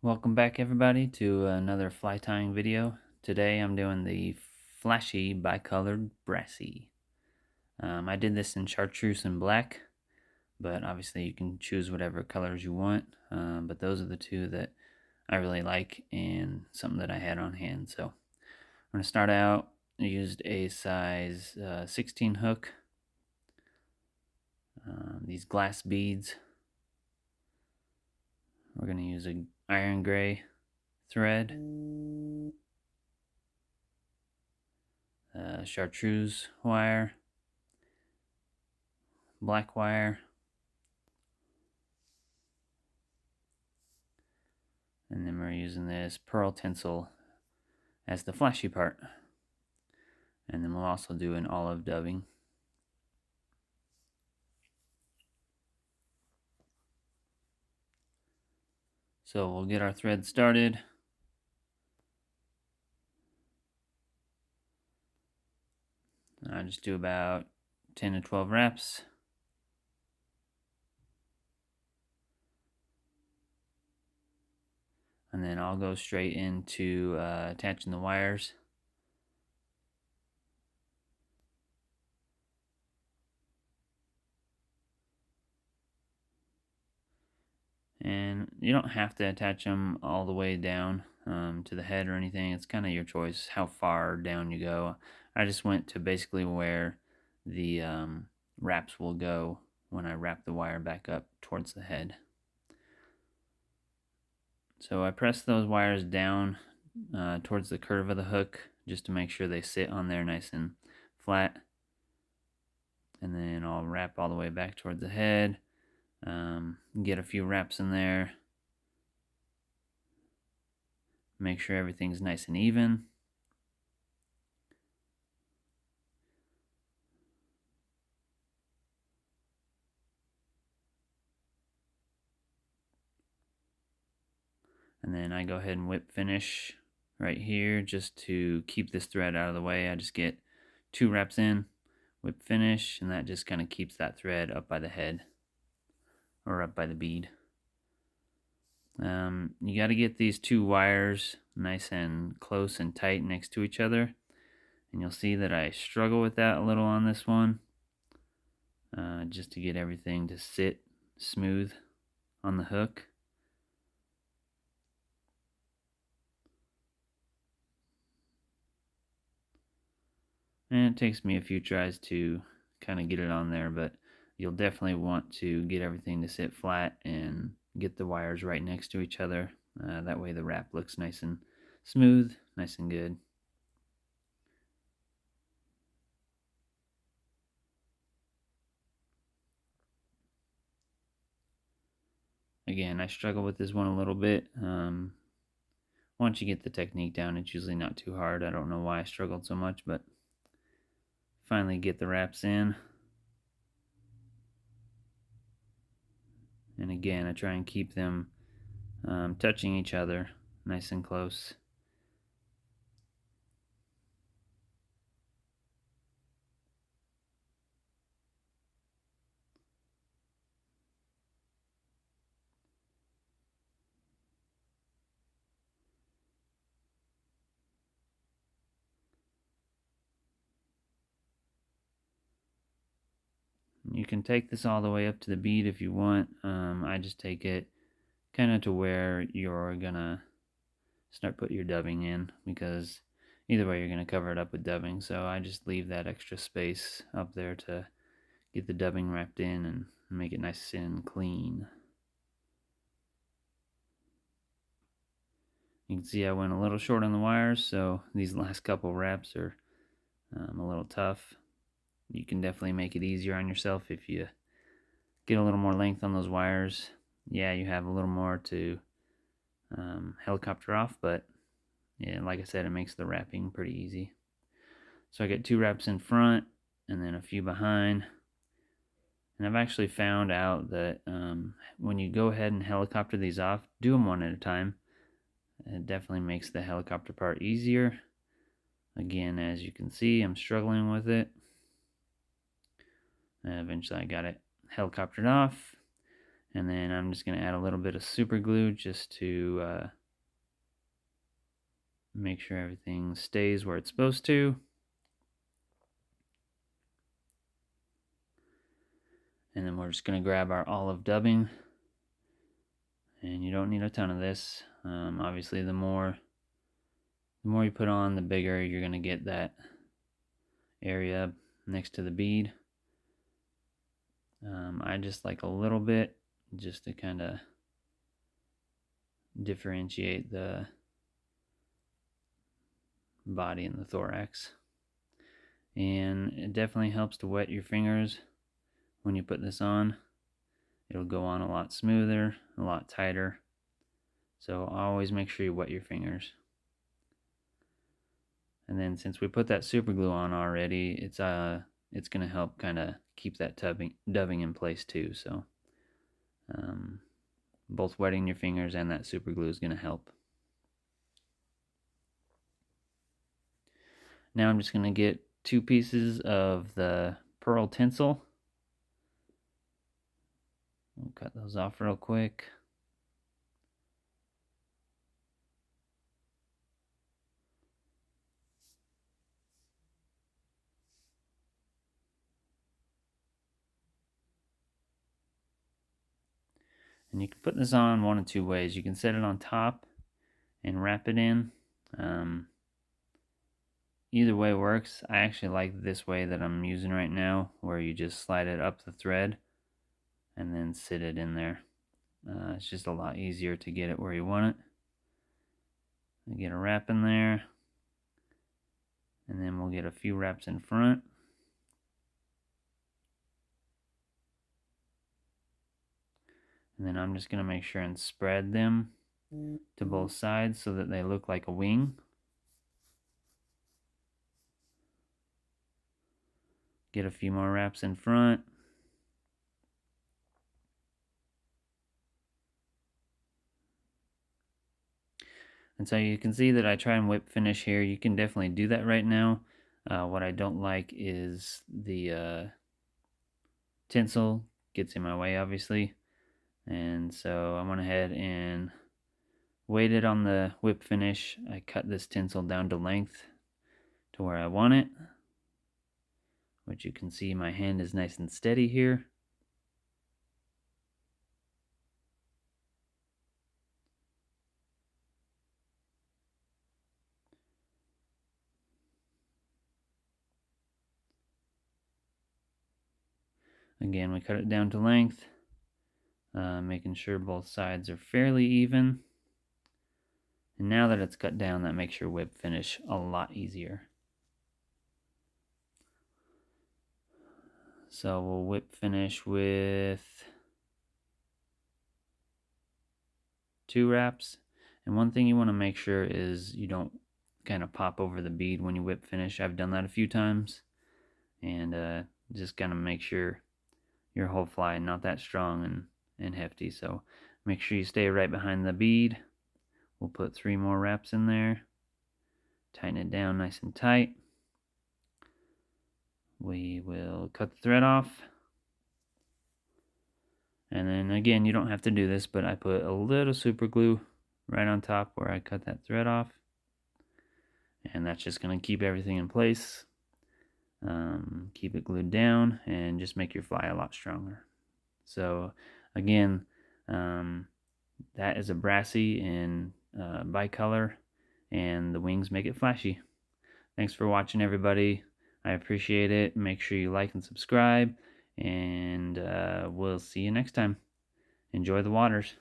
Welcome back everybody to another fly tying video. Today I'm doing the flashy bicolored brassie. I did this in chartreuse and black, but obviously you can choose whatever colors you want. But those are the two that I really like and something that I had on hand. So I'm going to start out. I used a size 16 hook, these glass beads. We're going to use a iron gray thread, chartreuse wire, black wire, and then we're using this pearl tinsel as the flashy part, and then we'll also do an olive dubbing. So we'll get our thread started. I just do about 10 to 12 wraps. And then I'll go straight into attaching the wires. And you don't have to attach them all the way down to the head or anything. It's kind of your choice how far down you go. I just went to basically where the wraps will go when I wrap the wire back up towards the head. So I press those wires down towards the curve of the hook just to make sure they sit on there nice and flat. And then I'll wrap all the way back towards the head. Get a few wraps in there. Make sure everything's nice and even. And then I go ahead and whip finish right here just to keep this thread out of the way. I just get 2 wraps in, whip finish, and that just kind of keeps that thread up by the head or up by the bead. You got to get these 2 wires nice and close and tight next to each other, and you'll see that I struggle with that a little on this one, just to get everything to sit smooth on the hook. And it takes me a few tries to kind of get it on there, but you'll definitely want to get everything to sit flat and get the wires right next to each other. That way the wrap looks nice and smooth, nice and good. Again, I struggle with this one a little bit. Once you get the technique down, it's usually not too hard. I don't know why I struggled so much, but finally get the wraps in. And again, I try and keep them touching each other nice and close. You can take this all the way up to the bead if you want. I just take it kind of to where you're gonna start put your dubbing in, because either way you're gonna cover it up with dubbing, so I just leave that extra space up there to get the dubbing wrapped in and make it nice and clean. You can see I went a little short on the wires, so these last couple wraps are a little tough. You can definitely make it easier on yourself if you get a little more length on those wires. Yeah, you have a little more to helicopter off, but yeah, like I said, it makes the wrapping pretty easy. So I get 2 wraps in front and then a few behind. And I've actually found out that when you go ahead and helicopter these off, do them one at a time. It definitely makes the helicopter part easier. Again, as you can see, I'm struggling with it. And eventually I got it helicoptered off. And then I'm just going to add a little bit of super glue just to make sure everything stays where it's supposed to. And then we're just going to grab our olive dubbing. And you don't need a ton of this. Obviously, the more you put on, the bigger you're going to get that area next to the bead. I just like a little bit just to kind of differentiate the body and the thorax. And it definitely helps to wet your fingers when you put this on. It'll go on a lot smoother, a lot tighter. So always make sure you wet your fingers. And then since we put that super glue on already, it's going to help kind of keep that dubbing in place too. So both wetting your fingers and that super glue is going to help. Now I'm just going to get 2 pieces of the pearl tinsel. We'll cut those off real quick. And you can put this on one of 2 ways. You can set it on top and wrap it in. Either way works. I actually like this way that I'm using right now, where you just slide it up the thread and then sit it in there. It's just a lot easier to get it where you want it. Get a wrap in there, and then we'll get a few wraps in front. And then I'm just going to make sure and spread them to both sides so that they look like a wing. Get a few more wraps in front. And so you can see that I try and whip finish here. You can definitely do that right now. What I don't like is the tinsel gets in my way, obviously. And so I went ahead and waited on the whip finish. I cut this tinsel down to length to where I want it, which you can see my hand is nice and steady here. Again, we cut it down to length, making sure both sides are fairly even. And now that it's cut down, that makes your whip finish a lot easier. So we'll whip finish with 2 wraps. And one thing you want to make sure is you don't kind of pop over the bead when you whip finish. I've done that a few times. And just kind of make sure your whole fly not that strong and hefty. So make sure you stay right behind the bead. We'll put 3 more wraps in there. Tighten it down nice and tight. We will cut the thread off. And then again, you don't have to do this, but I put a little super glue right on top where I cut that thread off. And that's just going to keep everything in place. Keep it glued down and just make your fly a lot stronger. So again, that is a BRASSIE in bicolor, and the wings make it flashy. Thanks for watching, everybody. I appreciate it. Make sure you like and subscribe, and we'll see you next time. Enjoy the waters.